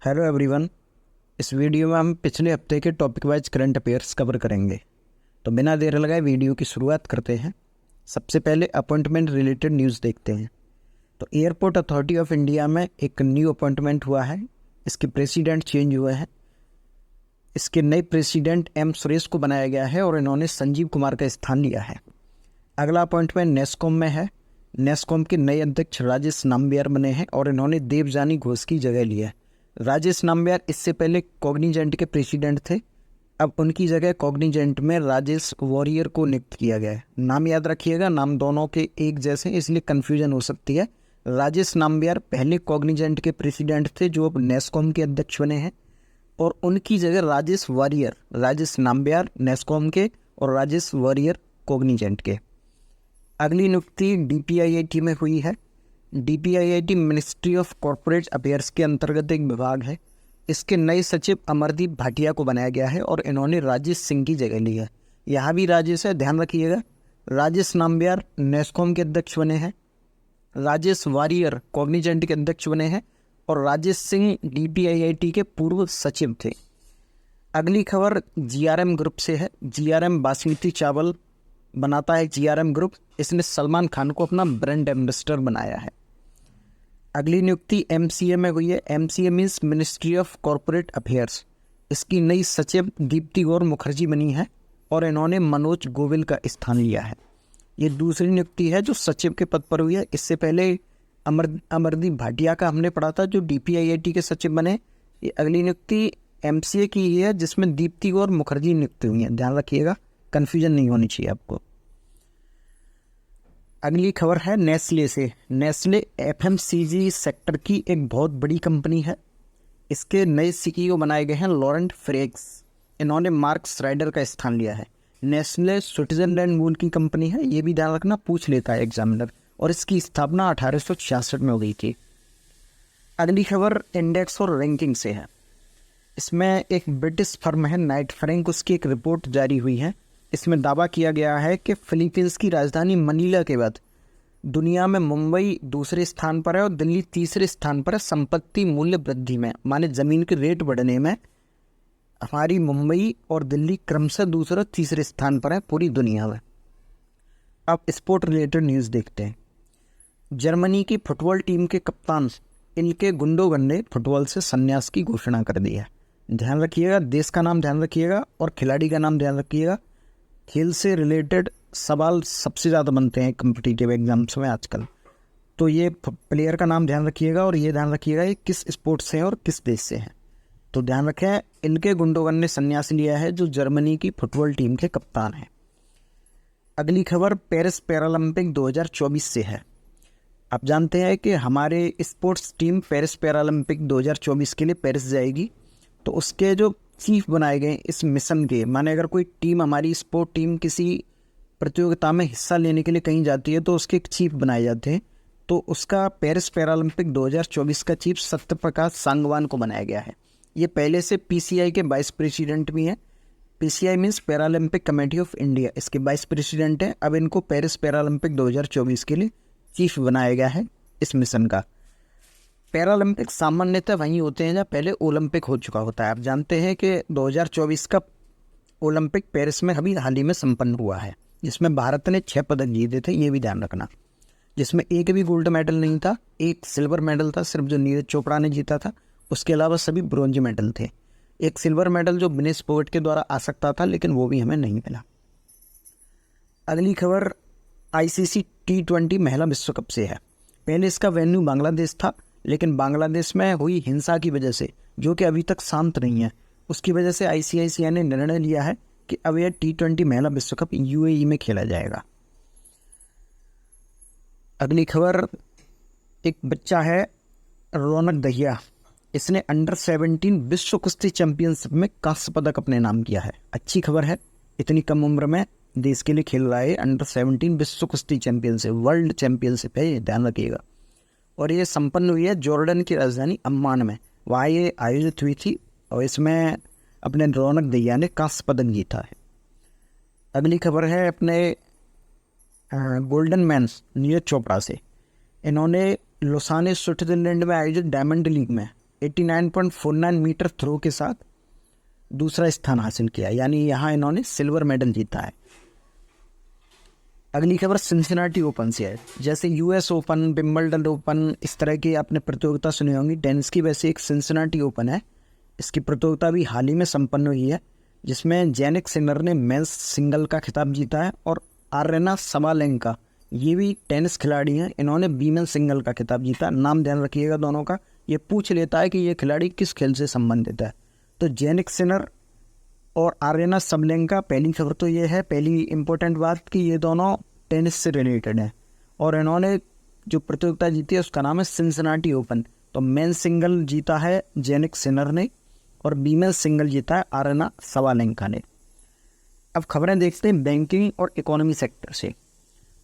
Hello everyone. इस video में हम पिछले हफ्ते के topic wise current affairs cover करेंगे। तो बिना देर लगाए वीडियो की शुरुआत करते हैं। सबसे पहले अपॉइंटमेंट रिलेटेड न्यूज़ देखते हैं। तो एयरपोर्ट अथॉरिटी ऑफ इंडिया में एक न्यू अपॉइंटमेंट हुआ है। इसके प्रेसिडेंट चेंज हुए हैं। इसके नए प्रेसिडेंट एम सुरेश को बनाया गया है और इन्होंने संजीव कुमार का स्थान लिया है। अगला अपॉइंटमेंट नेस्कॉम में है। नेस्कॉम के नए अध्यक्ष राजेश नाम्बियार बने हैं और इन्होंने देवजानी घोष की जगह ली है। राजेश नाम्बियार इससे पहले कॉग्निजेंट के प्रेसिडेंट थे। अब उनकी जगह कॉग्निजेंट में राजेश वॉरियर को नियुक्त किया गया है। नाम याद रखिएगा, नाम दोनों के एक जैसे इसलिए कन्फ्यूजन हो सकती है। राजेश नाम्बियार पहले कॉग्निजेंट के प्रेसिडेंट थे जो अब नेस्कॉम के अध्यक्ष बने हैं, और उनकी जगह राजेश वॉरियर, राजेश नाम्बियार नेस्कॉम के और राजेश वॉरियर कॉग्निजेंट के। अगली नियुक्ति डीपीआईआईटी में हुई है। DPIIT ministry of corporate affairs के अंतर्गत एक विभाग है। इसके नए सचिव अमरदीप भाटिया को बनाया गया है और इन्होंने राजेश सिंह की जगह ली है। यहाँ भी राजेश है, ध्यान रखिएगा। राजेश नाम्बियार नेस्कॉम के अध्यक्ष बने हैं, राजेश वारियर कॉग्निजेंट के अध्यक्ष बने हैं और राजेश सिंह डीपीआईआईटी के पूर्व सचिव थे। अगली खबर जीआरएम ग्रुप से है। जीआरएम बासमती चावल बनाता है जीआरएम ग्रुप। इसने सलमान खान को अपना ब्रांड एम्बेसडर बनाया है। अगली नियुक्ति एमसीए में हुई है। MCA means ministry of corporate affairs. इसकी नई सचिव दीप्ति गौर मुखर्जी बनी है और इन्होंने मनोज गोविल का स्थान लिया है। ये दूसरी नियुक्ति है जो सचिव के पद पर हुई है। इससे पहले अमरदीप भाटिया का हमने पढ़ा था जो डीपीआईआईटी के सचिव बने। ये अगली नियुक्ति एमसीए की ही है जिसमें दीप्ति गौर मुखर्जी नियुक्त हुई है। ध्यान रखिएगा, कन्फ्यूजन नहीं होनी चाहिए आपको। अगली खबर है नेस्ले से। नेस्ले एफएमसीजी सेक्टर की एक बहुत बड़ी कंपनी है। इसके नए सीईओ बनाए गए हैं लॉरेंट फ्रेक्स। इन्होंने मार्क राइडर का स्थान लिया है। नेस्ले स्विट्जरलैंड मूल की कंपनी है, ये भी ध्यान रखना, पूछ लेता है एग्जामिनर। और इसकी स्थापना 1866 में हो गई थी। अगली खबर इंडेक्स और रैंकिंग से है। इसमें एक ब्रिटिश फर्म है नाइट फ्रैंक, उसकी एक रिपोर्ट जारी हुई है। इसमें दावा किया गया है कि फिलीपींस की राजधानी मनीला के बाद दुनिया में मुंबई दूसरे स्थान पर है और दिल्ली तीसरे स्थान पर है संपत्ति मूल्य वृद्धि में, माने ज़मीन के रेट बढ़ने में। हमारी मुंबई और दिल्ली क्रमशः दूसरा तीसरे स्थान पर है पूरी दुनिया में। अब स्पोर्ट रिलेटेड न्यूज़ देखते हैं। जर्मनी की फुटबॉल टीम के कप्तान इनके गुंडोगन ने फुटबॉल से संन्यास की घोषणा कर दी है। ध्यान रखिएगा, देश का नाम ध्यान रखिएगा और खिलाड़ी का नाम ध्यान रखिएगा। खेल से रिलेटेड सवाल सबसे ज़्यादा बनते हैं कम्पिटिटिव एग्जाम्स में आजकल। तो ये प्लेयर का नाम ध्यान रखिएगा और ये ध्यान रखिएगा ये किस स्पोर्ट से है और किस देश से है। तो ध्यान रखें, इनके गुंडोगन ने संन्यास लिया है जो जर्मनी की फुटबॉल टीम के कप्तान हैं। अगली खबर पेरिस पैरालंपिक 2024 से है। आप जानते हैं कि हमारे स्पोर्ट्स टीम पेरिस पैरालंपिक 2024 के लिए पेरिस जाएगी। तो उसके जो चीफ बनाए गए इस मिशन के, माने अगर कोई टीम, हमारी स्पोर्ट टीम किसी प्रतियोगिता में हिस्सा लेने के लिए कहीं जाती है तो उसके एक चीफ बनाए जाते हैं। तो उसका पेरिस पैरालंपिक 2024 का चीफ सत्यप्रकाश सांगवान को बनाया गया है। ये पहले से पीसीआई के वाइस प्रेसिडेंट भी हैं। PCI means Paralympic committee of India, इसके वाइस प्रेसिडेंट हैं। अब इनको पेरिस पैरालंपिक 2024 के लिए चीफ बनाया गया है इस मिशन का। पैरालंपिक सामान्यतः वहीं होते हैं जहाँ पहले ओलंपिक हो चुका होता है। आप जानते हैं कि 2024 का ओलंपिक पेरिस में अभी हाल ही में संपन्न हुआ है, जिसमें भारत ने 6 पदक जीते थे, ये भी ध्यान रखना। जिसमें एक भी गोल्ड मेडल नहीं था, एक सिल्वर मेडल था सिर्फ जो नीरज चोपड़ा ने जीता था। उसके अलावा सभी ब्रोंज मेडल थे। एक सिल्वर मेडल जो विनेश फोगाट के द्वारा आ सकता था लेकिन वो भी हमें नहीं मिला। अगली खबर आईसीसी T20 महिला विश्व कप से है। पहले इसका वेन्यू बांग्लादेश था, लेकिन बांग्लादेश में हुई हिंसा की वजह से, जो कि अभी तक शांत नहीं है, उसकी वजह से आईसीआईसीआई ने निर्णय लिया है कि अब यह T20 महिला विश्व कप यूएई में खेला जाएगा। अगली खबर, एक बच्चा है रौनक दहिया। इसने अंडर 17 विश्व कुश्ती चैंपियनशिप में कांस्य पदक अपने नाम किया है। अच्छी खबर है, इतनी कम उम्र में देश के लिए खेल रहा है। अंडर 17 विश्व कुश्ती चैंपियनशिप, वर्ल्ड चैंपियनशिप है ये, ध्यान रखिएगा। और ये संपन्न हुई है जॉर्डन की राजधानी अम्मान में, वहाँ ये आयोजित हुई थी और इसमें अपने रौनक दहिया ने कांस्य पदक जीता है। अगली खबर है अपने गोल्डन मैन नीरज चोपड़ा से। इन्होंने लोसाने स्विट्जरलैंड में आयोजित डायमंड लीग में 89.49 मीटर थ्रो के साथ दूसरा स्थान हासिल किया, यानी यहाँ इन्होंने सिल्वर मेडल जीता है। अगली खबर सिंसिनाटी ओपन से है। जैसे यूएस ओपन, विंबलडन ओपन, इस तरह की आपने प्रतियोगिता सुनी होंगी टेनिस की, वैसे एक सिंसिनाटी ओपन है। इसकी प्रतियोगिता भी हाल ही में संपन्न हुई है, जिसमें जेनिक सिनर ने मेंस सिंगल का खिताब जीता है और आर्यना सबालेंका, ये भी टेनिस खिलाड़ी हैं, इन्होंने वीमेन सिंगल का खिताब जीता। नाम ध्यान रखिएगा दोनों का, ये पूछ लेता है कि ये खिलाड़ी किस खेल से संबंधित है। तो जेनिक सिनर और आर्यना सबलेंका, पहली खबर तो ये है, पहली इंपॉर्टेंट बात कि ये दोनों टेनिस से रिलेटेड हैं और इन्होंने जो प्रतियोगिता जीती है उसका नाम है सिंसिनाटी ओपन। तो मेन सिंगल जीता है जेनिक सिनर ने और वीमेन सिंगल जीता है आर्यना सबालेंका ने। अब खबरें देखते हैं बैंकिंग और इकोनॉमी सेक्टर से।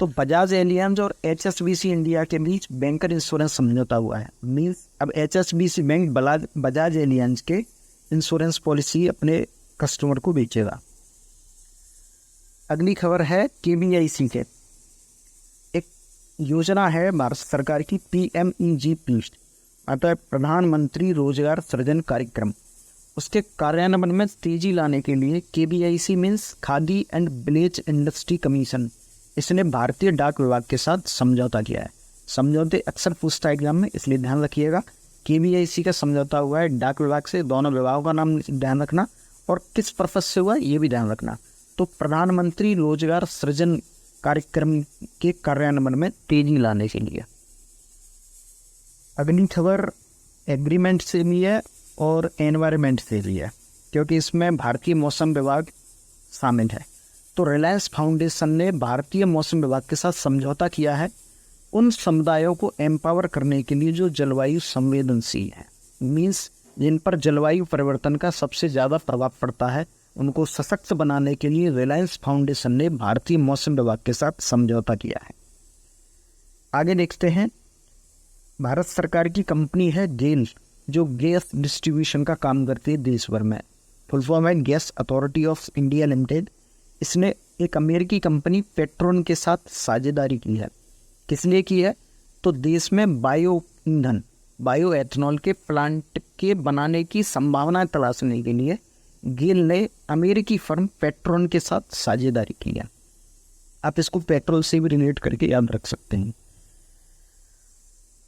तो बजाज एलियांज और HSBC इंडिया के बीच बैंकर इंश्योरेंस समझौता हुआ है। मीन्स अब HSBC बैंक बजाज एलियांज के इंश्योरेंस पॉलिसी अपने कस्टमर को बेचेगा। अगली खबर है KBIC के, एक योजना है भारत सरकार की PMEG, अतः प्रधानमंत्री रोजगार सृजन कार्यक्रम। उसके कार्यान्वयन में तेजी लाने के लिए KBIC means khadi and village industry commission, इसने भारतीय डाक विभाग के साथ समझौता किया है। समझौते अक्सर पूछता है एग्जाम में, इसलिए ध्यान रखिएगा। KBIC का समझौता हुआ है डाक विभाग से, दोनों विभागों का नाम ध्यान रखना और किस पर्पज से हुआ ये भी ध्यान रखना। तो प्रधानमंत्री रोजगार सृजन कार्यक्रम के कार्यान्वयन में तेजी लाने के लिए। अगली खबर एग्रीमेंट से भी है और एनवायरमेंट से भी है, क्योंकि इसमें भारतीय मौसम विभाग शामिल है। तो रिलायंस फाउंडेशन ने भारतीय मौसम विभाग के साथ समझौता किया है उन समुदायों को एम्पावर करने के लिए जो जलवायु संवेदनशील है, मीन्स जिन पर जलवायु परिवर्तन का सबसे ज़्यादा प्रभाव पड़ता है, उनको सशक्त बनाने के लिए रिलायंस फाउंडेशन ने भारतीय मौसम विभाग के साथ समझौता किया है। आगे देखते हैं, भारत सरकार की कंपनी है गेल, जो गैस डिस्ट्रीब्यूशन का काम करती है देश भर में। फुल फॉर्म है gas authority of India limited. इसने एक अमेरिकी कंपनी पेट्रोन के साथ साझेदारी की है। किस लिए की है? तो देश में बायो ईंधन, बायो एथनॉल के प्लांट के बनाने की संभावना तलाशने के लिए गेल ने अमेरिकी फर्म पेट्रोन के साथ साझेदारी की है। आप इसको पेट्रोल से भी रिलेट करके याद रख सकते हैं।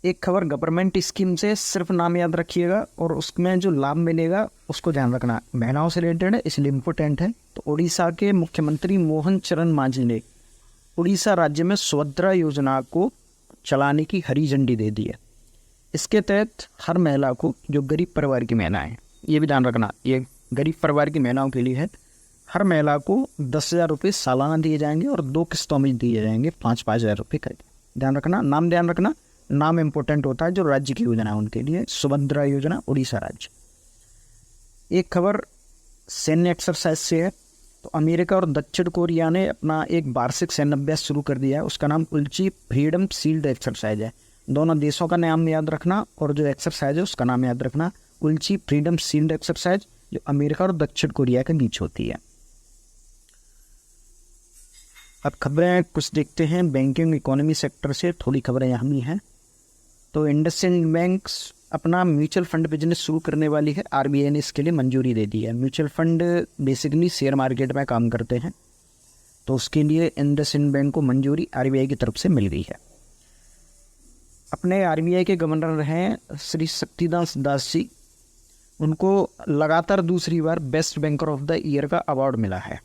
एक खबर गवर्नमेंट स्कीम से, सिर्फ नाम याद रखिएगा और उसमें जो लाभ मिलेगा उसको ध्यान रखना। महिलाओं से रिलेटेड है इसलिए इम्पोर्टेंट है। तो उड़ीसा के मुख्यमंत्री मोहन चरण मांझी ने उड़ीसा राज्य में सुभद्रा योजना को चलाने की हरी झंडी दे दी है। इसके तहत हर महिला को, जो गरीब परिवार की महिला है, ये भी ध्यान रखना, ये गरीब परिवार की महिलाओं के लिए है, हर महिला को 10,000 रुपये सालाना दिए जाएंगे और 2 किस्तों में दिए जाएंगे 5-5 हज़ार रुपये करके। ध्यान रखना, नाम ध्यान रखना, नाम इम्पोर्टेंट होता है। जो राज्य की योजना है उनके लिए, सुभद्रा योजना, उड़ीसा राज्य। एक खबर सैन्य एक्सरसाइज से है। तो अमेरिका और दक्षिण कोरिया ने अपना एक वार्षिक सैन्य अभ्यास शुरू कर दिया है। उसका नाम उल्ची फ्रीडम शील्ड एक्सरसाइज है। दोनों देशों का नाम याद रखना और जो एक्सरसाइज है उसका नाम याद रखना, उल्ची फ्रीडम शील्ड एक्सरसाइज, जो अमेरिका और दक्षिण कोरिया के बीच होती है। अब खबरें कुछ देखते हैं बैंकिंग इकोनॉमी सेक्टर से, थोड़ी खबरें यहाँ भी हैं। तो इंडसइंड बैंक अपना म्यूचुअल फंड बिजनेस शुरू करने वाली है। RBI ने इसके लिए मंजूरी दे दी है। Mutual fund basically share market में काम करते हैं, तो उसके लिए इंडसइंड बैंक को मंजूरी RBI की तरफ से मिल गई है। अपने RBI के गवर्नर हैं श्री शक्तिदास दास जी, उनको लगातार दूसरी बार best banker of the year का अवार्ड मिला है।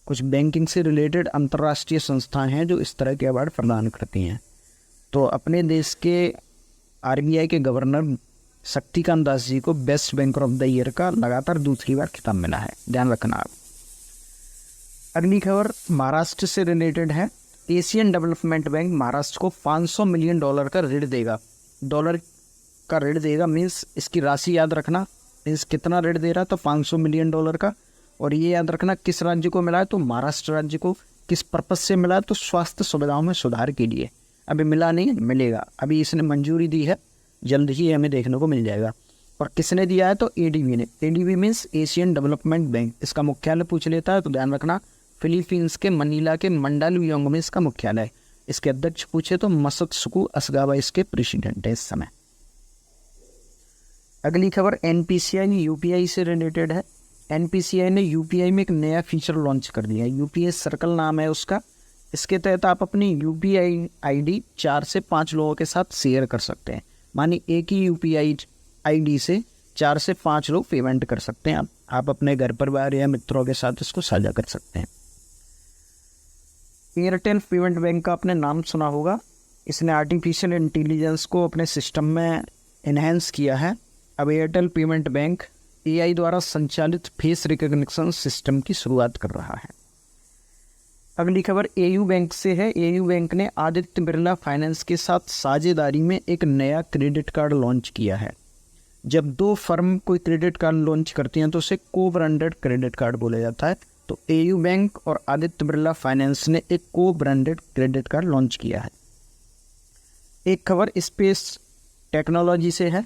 कुछ बैंकिंग से रिलेटेड अंतर्राष्ट्रीय संस्थाएं हैं जो इस तरह के अवार्ड प्रदान करती हैं। तो अपने देश के RBI के गवर्नर शक्तिकांत दास जी को best banker of the year का लगातार दूसरी बार खिताब मिला है, ध्यान रखना आप। अगली खबर महाराष्ट्र से रिलेटेड है। एशियन डेवलपमेंट बैंक महाराष्ट्र को $500 मिलियन का ऋण देगा। डॉलर का ऋण देगा मीन्स इसकी राशि याद रखना, मीन्स कितना ऋण दे रहा है, तो $500 मिलियन का। और ये याद रखना किस राज्य को मिला है, तो महाराष्ट्र राज्य को। किस पर्पज से मिला है, तो स्वास्थ्य सुविधाओं में सुधार के लिए। अभी मिला नहीं, मिलेगा, अभी इसने मंजूरी दी है, जल्द ही हमें देखने को मिल जाएगा। और किसने दिया है, तो ADB ने। ADB means Asian development bank. इसका मुख्यालय पूछ लेता है तो ध्यान रखना फिलीपींस के मनीला के मंडालुयोंग में इसका मुख्यालय है। इसके अध्यक्ष पूछे तो मसत्सुकु असगावा इसके प्रेसिडेंट है इस समय। अगली खबर एनपीसीआई यूपीआई से रिलेटेड है। एनपीसीआई ने यूपीआई में एक नया फीचर लॉन्च कर दिया है, यूपीआई सर्कल नाम है उसका। इसके तहत आप अपनी यूपीआई आईडी 4 से 5 लोगों के साथ शेयर कर सकते हैं। मानी एक ही यूपीआई आईडी से 4 से 5 लोग पेमेंट कर सकते हैं। आप अपने घर परिवार या मित्रों के साथ इसको साझा कर सकते हैं। एयरटेल पेमेंट बैंक का आपने नाम सुना होगा। इसने आर्टिफिशियल इंटेलिजेंस को अपने सिस्टम में इन्हेंस किया है। अब एयरटेल पेमेंट बैंक एआई द्वारा संचालित फेस रिकग्निशन सिस्टम की शुरुआत कर रहा है। अगली खबर एयू बैंक से है। एयू बैंक ने आदित्य बिरला फाइनेंस के साथ साझेदारी में एक नया क्रेडिट कार्ड लॉन्च किया है। जब दो फर्म कोई क्रेडिट कार्ड लॉन्च करती हैं तो उसे को ब्रांडेड क्रेडिट कार्ड बोला जाता है। तो एयू बैंक और आदित्य बिरला फाइनेंस ने एक को ब्रांडेड क्रेडिट कार्ड लॉन्च किया है। एक खबर स्पेस टेक्नोलॉजी से है।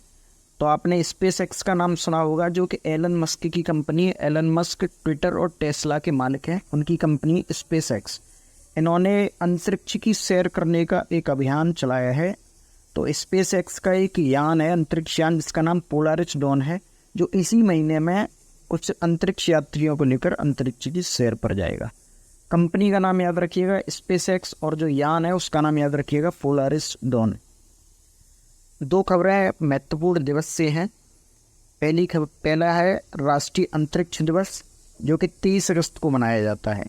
तो आपने स्पेस एक्स का नाम सुना होगा, जो कि एलन मस्क की कंपनी है। एलन मस्क ट्विटर और टेस्ला के मालिक हैं। उनकी कंपनी स्पेस एक्स, इन्होंने अंतरिक्ष की सैर करने का एक अभियान चलाया है। तो स्पेस एक्स का एक यान है, अंतरिक्ष यान, जिसका नाम पोलारिस डॉन है, जो इसी महीने में कुछ अंतरिक्ष यात्रियों को लेकर अंतरिक्ष की सैर पर जाएगा। कंपनी का नाम याद रखिएगा स्पेस एक्स, और जो यान है उसका नाम याद रखिएगा पोलारिस डॉन। दो खबरें महत्वपूर्ण दिवस से हैं। पहला है राष्ट्रीय अंतरिक्ष दिवस, जो कि 30 अगस्त को मनाया जाता है।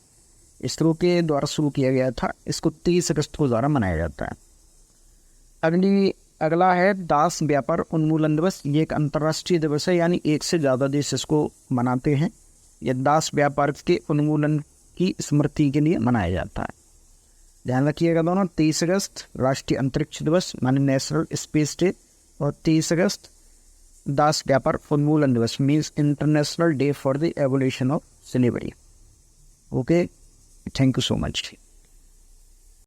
इसरो के द्वारा शुरू किया गया था, इसको 30 अगस्त को द्वारा मनाया जाता है। अगला है दास व्यापार उन्मूलन दिवस। ये एक अंतर्राष्ट्रीय दिवस है, यानी एक से ज़्यादा देश इसको मनाते हैं। यह दास व्यापार के उन्मूलन की स्मृति के लिए मनाया जाता है। ध्यान रखिएगा दोनों, 30 अगस्त राष्ट्रीय अंतरिक्ष दिवस माने नेशनल स्पेस डे, और 30 अगस्त दास व्यापार उन्मूलन दिवस means international day for the abolition of slavery. Okay, thank you so much.